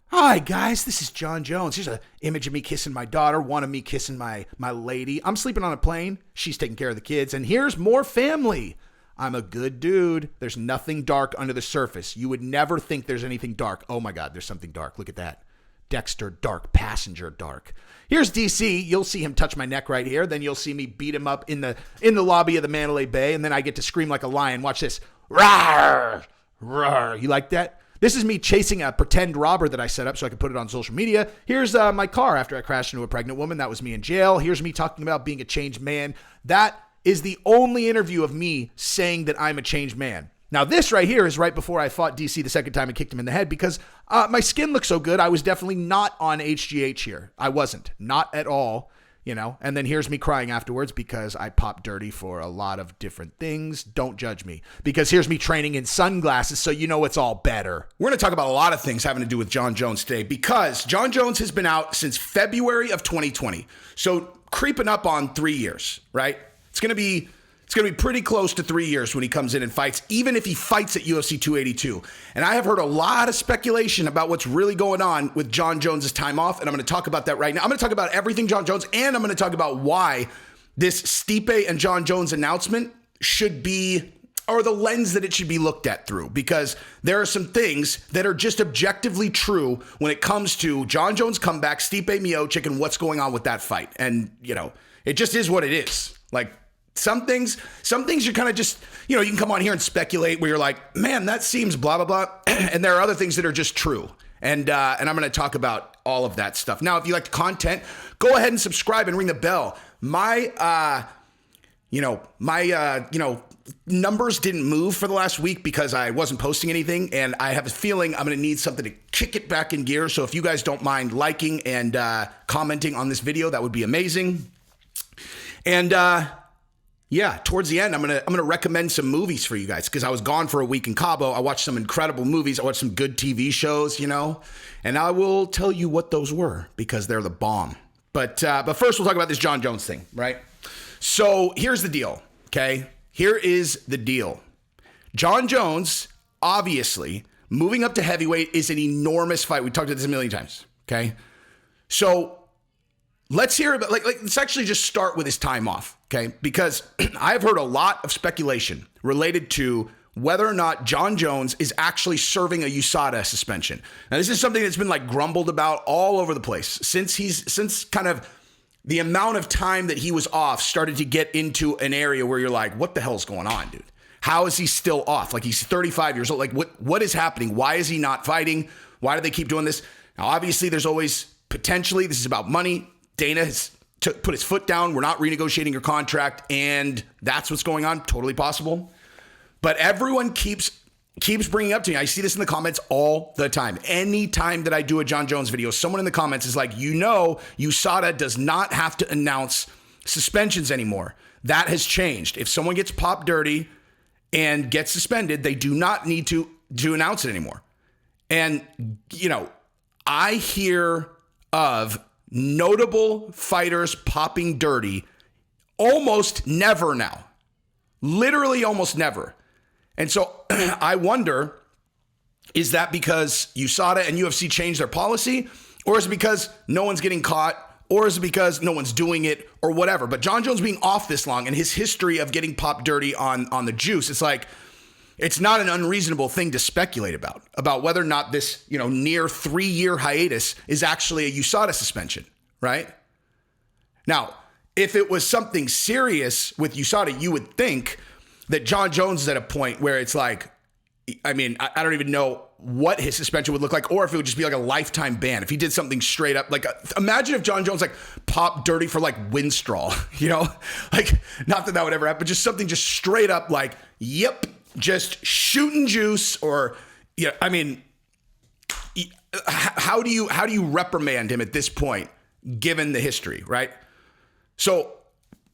Hi guys, this is Jon Jones. Here's an image of me kissing my daughter, one of me kissing my lady. I'm sleeping on a plane. She's taking care of the kids. And here's more family. I'm a good dude. There's nothing dark under the surface. You would never think there's anything dark. Oh my God, there's something dark. Look at that. Dexter dark, passenger dark. Here's DC. You'll see him touch my neck right here. Then you'll see me beat him up in the lobby of the Mandalay Bay. And then I get to scream like a lion. Watch this. Rawr, rawr. You like that? This is me chasing a pretend robber that I set up so I could put it on social media. Here's my car after I crashed into a pregnant woman. That was me in jail. Here's me talking about being a changed man. That is the only interview of me saying that I'm a changed man. Now, this right here is right before I fought DC the second time and kicked him in the head because my skin looked so good. I was definitely not on HGH here. I wasn't. Not at all. You know, and then here's me crying afterwards because I popped dirty for a lot of different things. Don't judge me, because here's me training in sunglasses, so you know it's all better. We're going to talk about a lot of things having to do with Jon Jones today, because Jon Jones has been out since February of 2020. So creeping up on 3 years, right? It's going to be pretty close to 3 years when he comes in and fights, even if he fights at UFC 282. And I have heard a lot of speculation about what's really going on with Jon Jones' time off, and I'm going to talk about that right now. I'm going to talk about everything Jon Jones, and I'm going to talk about why this Stipe and Jon Jones announcement should be, or the lens that it should be looked at through, because there are some things that are just objectively true when it comes to Jon Jones' comeback, Stipe Miocic, and what's going on with that fight. And, you know, it just is what it is. Like, Some things you're kind of just, you know, you can come on here and speculate where you're like, man, that seems blah, blah, blah. And there are other things that are just true. And I'm going to talk about all of that stuff. Now, if you like the content, go ahead and subscribe and ring the bell. My numbers didn't move for the last week because I wasn't posting anything. And I have a feeling I'm going to need something to kick it back in gear. So if you guys don't mind liking and commenting on this video, that would be amazing. And, yeah, towards the end, I'm gonna recommend some movies for you guys, because I was gone for a week in Cabo. I watched some incredible movies. I watched some good TV shows, you know, and I will tell you what those were, because they're the bomb. But first, we'll talk about this Jon Jones thing, right? So here's the deal, okay? Here is the deal. Jon Jones, obviously, moving up to heavyweight is an enormous fight. We talked about this a million times, okay? So let's hear about, let's actually just start with his time off, okay? Because I've heard a lot of speculation related to whether or not Jon Jones is actually serving a Usada suspension. Now, this is something that's been like grumbled about all over the place since kind of the amount of time that he was off started to get into an area where you're like, what the hell's going on, dude? How is he still off? Like, he's 35 years old. Like, what is happening? Why is he not fighting? Why do they keep doing this? Now, obviously, there's always potentially, this is about money. Dana has put his foot down. We're not renegotiating your contract, and that's what's going on. Totally possible. But everyone keeps bringing up to me. I see this in the comments all the time. Anytime that I do a Jon Jones video, someone in the comments is like, you know, USADA does not have to announce suspensions anymore. That has changed. If someone gets popped dirty and gets suspended, they do not need to announce it anymore. And, you know, I hear of notable fighters popping dirty almost never now. Literally almost never. And so I wonder, is that because USADA and UFC changed their policy? Or is it because no one's getting caught? Or is it because no one's doing it, or whatever? But Jon Jones being off this long and his history of getting popped dirty on the juice, it's like, it's not an unreasonable thing to speculate about whether or not this, you know, near 3-year hiatus is actually a USADA suspension, right? Now, if it was something serious with USADA, you would think that Jon Jones is at a point where it's like, I mean, I don't even know what his suspension would look like, or if it would just be like a lifetime ban. If he did something straight up, like imagine if Jon Jones like popped dirty for like Winstraw, you know, like not that would ever happen, but just something just straight up like, yep. Just shooting juice, or, yeah, I mean, how do you reprimand him at this point, given the history, right? So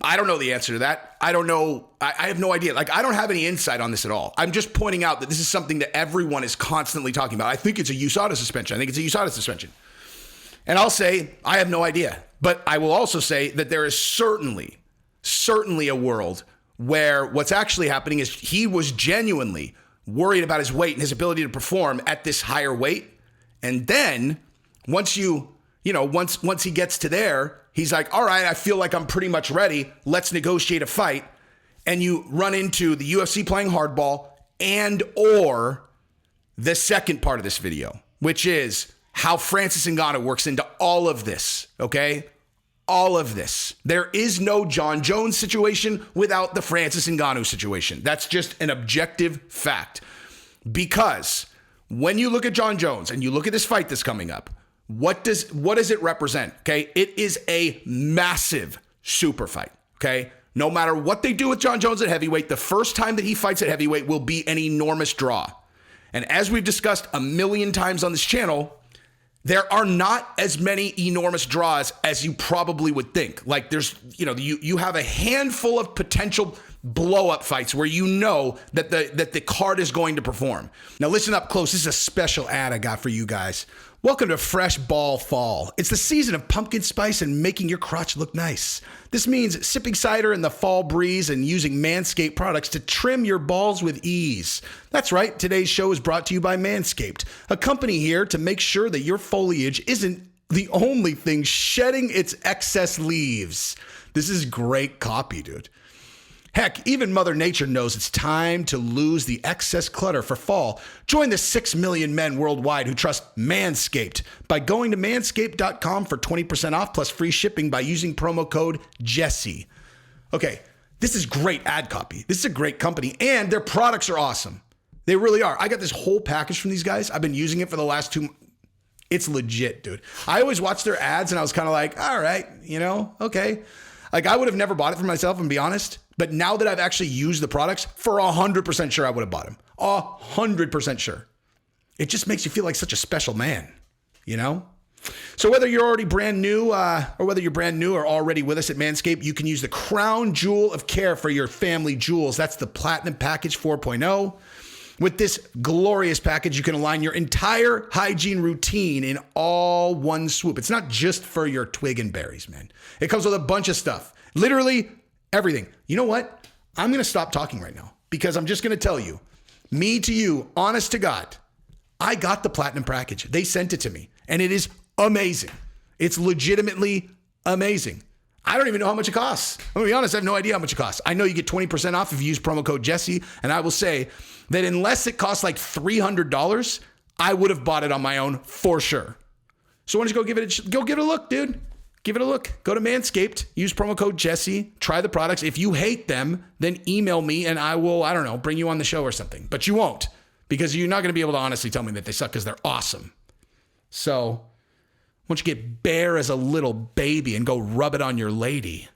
I don't know the answer to that. I don't know. I have no idea. Like, I don't have any insight on this at all. I'm just pointing out that this is something that everyone is constantly talking about. I think it's a USADA suspension. And I'll say, I have no idea. But I will also say that there is certainly a world where what's actually happening is he was genuinely worried about his weight and his ability to perform at this higher weight. And then once once he gets to there, he's like, all right, I feel like I'm pretty much ready. Let's negotiate a fight. And you run into the UFC playing hardball and or the second part of this video, which is how Francis Ngannou works into all of this, okay? All of this. There is no Jon Jones situation without the Francis Ngannou situation. That's just an objective fact. Because when you look at Jon Jones and you look at this fight that's coming up, what does it represent? Okay, it is a massive super fight. Okay, no matter what they do with Jon Jones at heavyweight, the first time that he fights at heavyweight will be an enormous draw. And as we've discussed a million times on this channel, there are not as many enormous draws as you probably would think. Like there's, you have a handful of potential blow-up fights where you know that the card is going to perform. Now listen up close. This is a special ad I got for you guys. Welcome to Fresh Ball Fall. It's the season of pumpkin spice and making your crotch look nice. This means sipping cider in the fall breeze and using Manscaped products to trim your balls with ease. That's right, today's show is brought to you by Manscaped, a company here to make sure that your foliage isn't the only thing shedding its excess leaves. This is great copy, dude. Heck, even Mother Nature knows it's time to lose the excess clutter for fall. Join the 6 million men worldwide who trust Manscaped by going to manscaped.com for 20% off plus free shipping by using promo code Jesse. Okay, this is great ad copy. This is a great company, and their products are awesome. They really are. I got this whole package from these guys. I've been using it for the last 2 months. It's legit, dude. I always watch their ads, and I was kind of like, all right, okay. Like, I would have never bought it for myself, and be honest. But now that I've actually used the products, for 100% sure I would have bought them. 100% sure. It just makes you feel like such a special man, So whether you're already brand new or whether you're brand new or already with us at Manscaped, you can use the crown jewel of care for your family jewels. That's the Platinum Package 4.0. With this glorious package, you can align your entire hygiene routine in all one swoop. It's not just for your twig and berries, man. It comes with a bunch of stuff. Literally everything. You know what? I'm going to stop talking right now because I'm just going to tell you, me to you, honest to God, I got the Platinum Package. They sent it to me, and it is amazing. It's legitimately amazing. I don't even know how much it costs. I'm going to be honest, I have no idea how much it costs. I know you get 20% off if you use promo code Jesse, and I will say that unless it costs like $300, I would have bought it on my own for sure. So why don't you go give it a look, dude. Give it a look. Go to Manscaped, use promo code Jesse, try the products. If you hate them, then email me and I will, bring you on the show or something. But you won't, because you're not going to be able to honestly tell me that they suck because they're awesome. So why don't you get bare as a little baby and go rub it on your lady?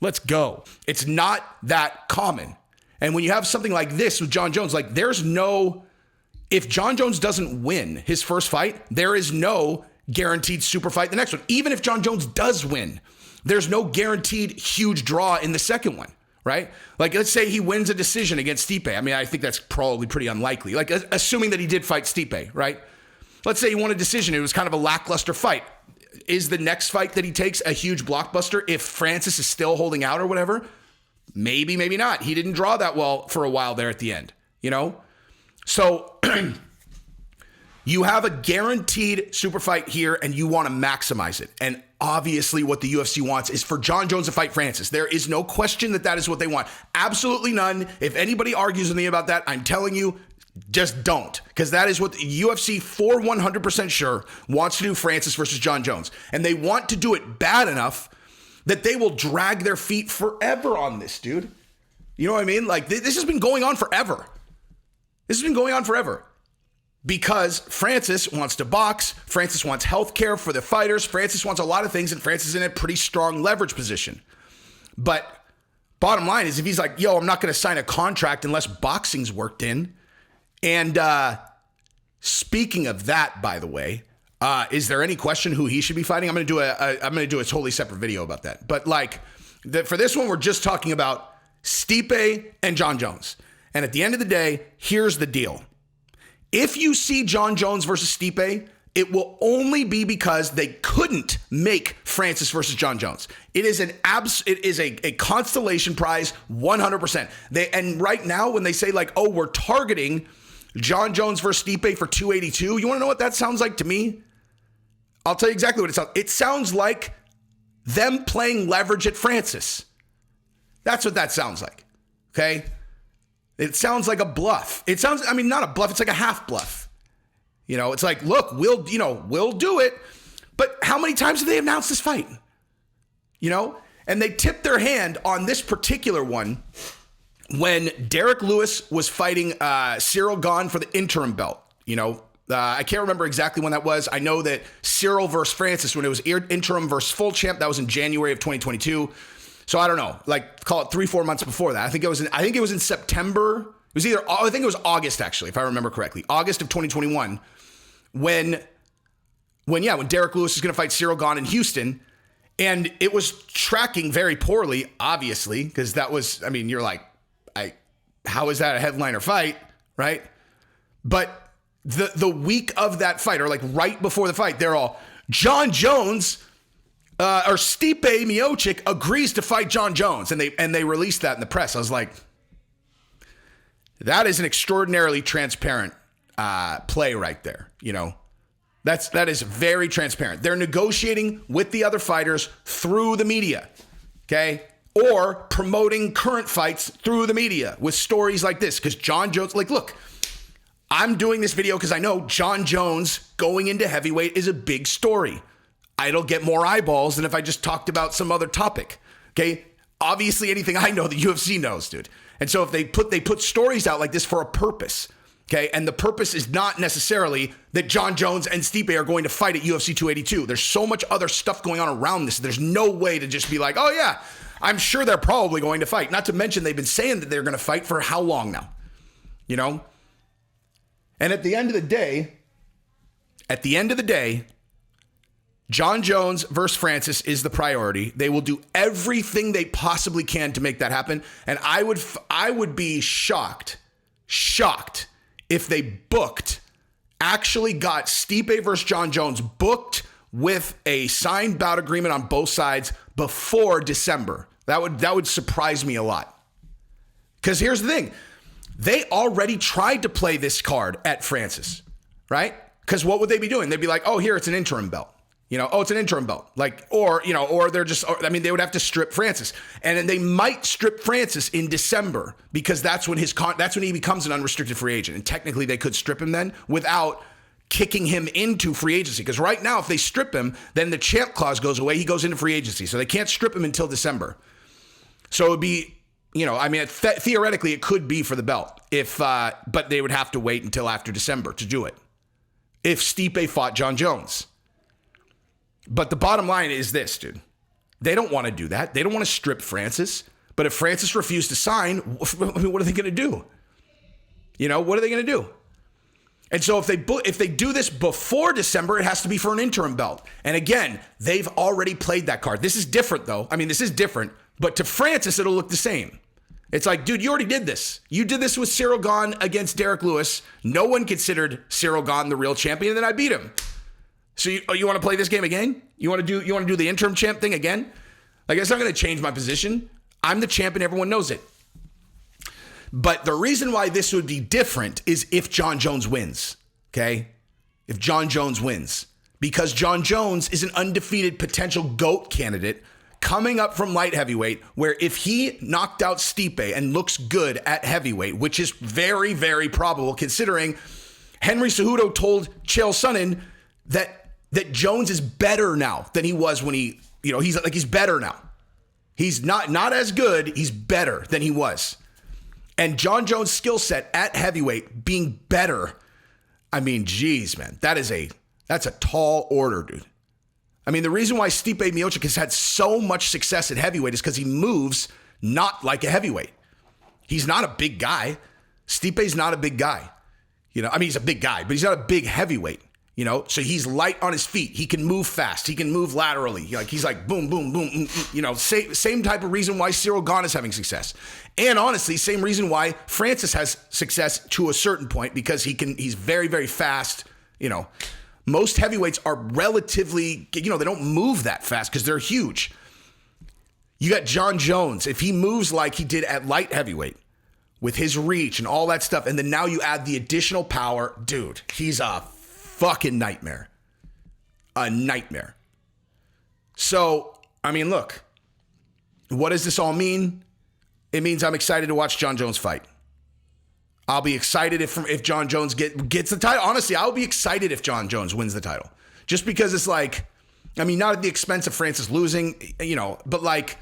Let's go. It's not that common. And when you have something like this with Jon Jones, like if Jon Jones doesn't win his first fight, there is no guaranteed super fight the next one. Even if Jon Jones does win, there's no guaranteed huge draw in the second one, right? Like, let's say he wins a decision against Stipe. I mean, I think that's probably pretty unlikely. Like, assuming that he did fight Stipe, right? Let's say he won a decision. It was kind of a lackluster fight. Is the next fight that he takes a huge blockbuster if Francis is still holding out or whatever? Maybe, maybe not. He didn't draw that well for a while there at the end, So you have a guaranteed super fight here and you want to maximize it. And obviously what the UFC wants is for Jon Jones to fight Francis. There is no question that is what they want. Absolutely none. If anybody argues with me about that, I'm telling you, just don't. Because that is what the UFC, for 100% sure, wants to do, Francis versus Jon Jones. And they want to do it bad enough that they will drag their feet forever on this, dude. You know what I mean? Like, this has been going on forever. Because Francis wants to box, Francis wants healthcare for the fighters, Francis wants a lot of things, and Francis is in a pretty strong leverage position. But bottom line is, if he's like, yo, I'm not going to sign a contract unless boxing's worked in. And speaking of that, by the way, is there any question who he should be fighting? I'm going to do a totally separate video about that. But for this one, we're just talking about Stipe and Jon Jones. And at the end of the day, here's the deal. If you see Jon Jones versus Stipe, it will only be because they couldn't make Francis versus Jon Jones. It is a constellation prize, 100%. And right now, when they say we're targeting Jon Jones versus Stipe for 282. You want to know what that sounds like to me? I'll tell you exactly what it sounds like. It sounds like them playing leverage at Francis. That's what that sounds like, okay? It sounds like a bluff. It sounds, I mean, not a bluff. It's like a half bluff. You know, it's like, look, we'll do it. But how many times have they announced this fight? You know? And they tipped their hand on this particular one when Derek Lewis was fighting Cyril Gane for the interim belt. You know, I can't remember exactly when that was. I know that Cyril versus Francis, when it was interim versus full champ, that was in January of 2022. So I don't know, like call it 3-4 months before that. I think it was in September. It was I think it was August actually, if I remember correctly, August of 2021, when Derek Lewis is going to fight Cyril Gane in Houston, and it was tracking very poorly, obviously, because that was, I mean, you're like, how is that a headliner fight, right? But the week of that fight, or like right before the fight, they're all Jon Jones. Or Stipe Miocic agrees to fight Jon Jones, and they released that in the press. I was like, that is an extraordinarily transparent play right there. You know, that is very transparent. They're negotiating with the other fighters through the media, okay, or promoting current fights through the media with stories like this. Because Jon Jones, like, look, I'm doing this video because I know Jon Jones going into heavyweight is a big story. It'll get more eyeballs than if I just talked about some other topic. Okay. Obviously anything I know, the UFC knows, dude. And so if they put stories out like this for a purpose. Okay. And the purpose is not necessarily that Jon Jones and Stipe are going to fight at UFC 282. There's so much other stuff going on around this. There's no way to just be like, oh yeah, I'm sure they're probably going to fight. Not to mention they've been saying that they're going to fight for how long now, you know? And at the end of the day, Jon Jones versus Francis is the priority. They will do everything they possibly can to make that happen. And I would be shocked if they actually got Stipe versus Jon Jones booked with a signed bout agreement on both sides before December. That would surprise me a lot. Because here's the thing. They already tried to play this card at Francis, right? Because what would they be doing? They'd be like, oh, here, it's an interim belt. You know, oh, it's an interim belt. Like, or they're just, they would have to strip Francis. And then they might strip Francis in December because that's when he becomes an unrestricted free agent. And technically they could strip him then without kicking him into free agency. Because right now, if they strip him, then the champ clause goes away. He goes into free agency. So they can't strip him until December. So it would be, theoretically it could be for the belt but they would have to wait until after December to do it. If Stipe fought Jon Jones. But the bottom line is this, dude. They don't want to do that. They don't want to strip Francis. But if Francis refused to sign, what are they going to do? You know, what are they going to do? And so if they do this before December, it has to be for an interim belt. And again, they've already played that card. This is different, though. I mean, this is different. But to Francis, it'll look the same. It's like, dude, you already did this. You did this with Cyril Gane against Derek Lewis. No one considered Cyril Gane the real champion, and then I beat him. So you want to play this game again? You want to do the interim champ thing again? Like, it's not going to change my position. I'm the champion. Everyone knows it. But the reason why this would be different is if Jon Jones wins. Okay? If Jon Jones wins. Because Jon Jones is an undefeated potential GOAT candidate coming up from light heavyweight, where if he knocked out Stipe and looks good at heavyweight, which is very, very probable considering Henry Cejudo told Chael Sonnen that Jones is better now than he was when he's better now. He's not as good. He's better than he was. And Jon Jones' skill set at heavyweight being better. I mean, geez, man, that's a tall order, dude. I mean, the reason why Stipe Miocic has had so much success at heavyweight is because he moves not like a heavyweight. He's not a big guy. Stipe's not a big guy. You know, I mean, he's a big guy, but he's not a big heavyweight. You know, so he's light on his feet. He can move fast. He can move laterally. He's like boom, boom, boom. You know, same type of reason why Cyril Gane is having success. And honestly, same reason why Francis has success to a certain point, because he's very, very fast. You know, most heavyweights are relatively, they don't move that fast because they're huge. You got Jon Jones. If he moves like he did at light heavyweight, with his reach and all that stuff. And then now you add the additional power. Dude, he's a fucking nightmare. A nightmare. So, I mean, look, what does this all mean? It means I'm excited to watch Jon Jones fight. I'll be excited if Jon Jones gets the title. Honestly, I'll be excited if Jon Jones wins the title. Just because it's like, I mean, not at the expense of Francis losing, you know, but like,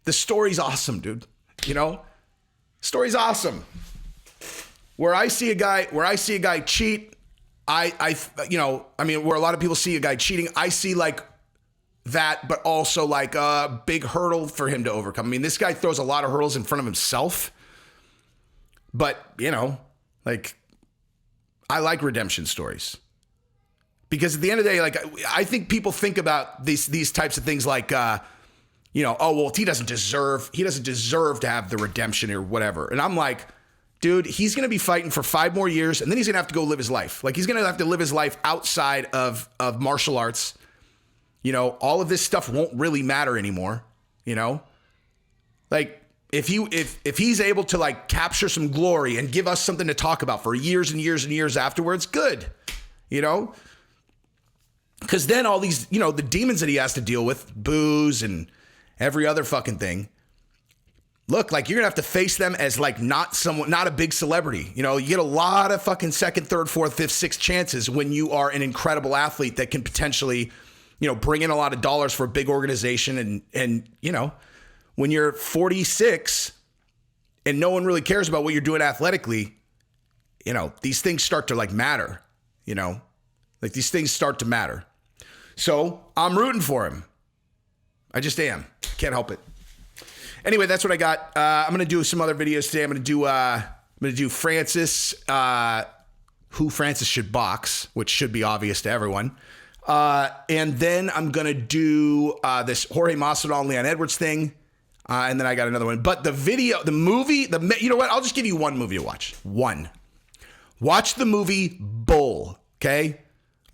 the story's awesome, dude. You know? Story's awesome. Where I see a guy cheat, you know, I mean, where a lot of people see a guy cheating, I see like that, but also like a big hurdle for him to overcome. I mean, this guy throws a lot of hurdles in front of himself, but you know, like, I like redemption stories because at the end of the day, like, I think people think about these types of things like, you know, oh, well, he doesn't deserve to have the redemption or whatever. And I'm like, dude, he's going to be fighting for 5 more years and then he's going to have to go live his life. Like, he's going to have to live his life outside of martial arts. You know, all of this stuff won't really matter anymore, you know? Like, if he's able to like capture some glory and give us something to talk about for years and years and years afterwards, good, you know? Because then all these, you know, the demons that he has to deal with, booze and every other fucking thing, look, like, you're gonna have to face them as like not a big celebrity. You know, you get a lot of fucking 2nd, 3rd, 4th, 5th, 6th chances when you are an incredible athlete that can potentially, you know, bring in a lot of dollars for a big organization. And you know, when you're 46 and no one really cares about what you're doing athletically, you know, these things start to like matter, you know, like these things start to matter. So I'm rooting for him. I just am. Can't help it. Anyway, that's what I got. I'm gonna do some other videos today. I'm gonna do Francis, who Francis should box, which should be obvious to everyone. And then I'm gonna do this Jorge Masvidal, Leon Edwards thing, and then I got another one. But the movie, you know what? I'll just give you one movie to watch. One. Watch the movie Bull. Okay,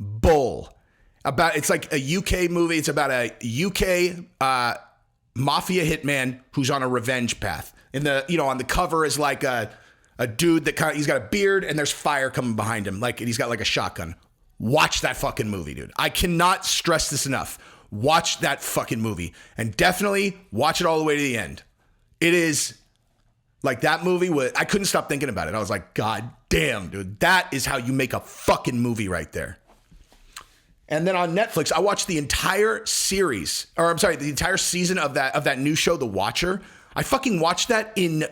Bull. It's like a UK movie. It's about a UK mafia hitman who's on a revenge path. And on the cover is like a dude that he's got a beard and there's fire coming behind him. Like, and he's got like a shotgun. Watch that fucking movie, dude. I cannot stress this enough. Watch that fucking movie and definitely watch it all the way to the end. It is like that movie I couldn't stop thinking about it. I was like, God damn, dude, that is how you make a fucking movie right there. And then on Netflix, I watched the entire series, the entire season of that new show, The Watcher. I fucking watched that in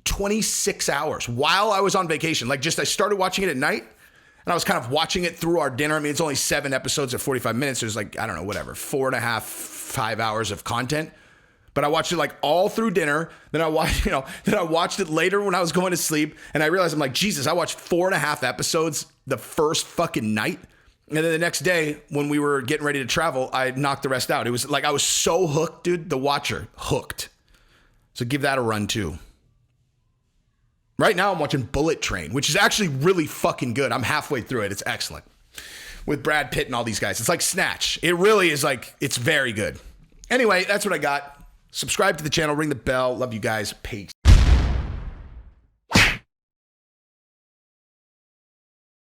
26 hours while I was on vacation. Like, I started watching it at night and I was kind of watching it through our dinner. I mean, it's only 7 episodes at 45 minutes. There's like, I don't know, whatever, 4.5, 5 hours of content. But I watched it like all through dinner. Then I watched it later when I was going to sleep. And I realized, I'm like, Jesus, I watched 4.5 episodes the first fucking night. And then the next day, when we were getting ready to travel, I knocked the rest out. It was like, I was so hooked, dude. The Watcher, hooked. So give that a run too. Right now, I'm watching Bullet Train, which is actually really fucking good. I'm halfway through it. It's excellent. With Brad Pitt and all these guys. It's like Snatch. It really is like, it's very good. Anyway, that's what I got. Subscribe to the channel, ring the bell. Love you guys. Peace.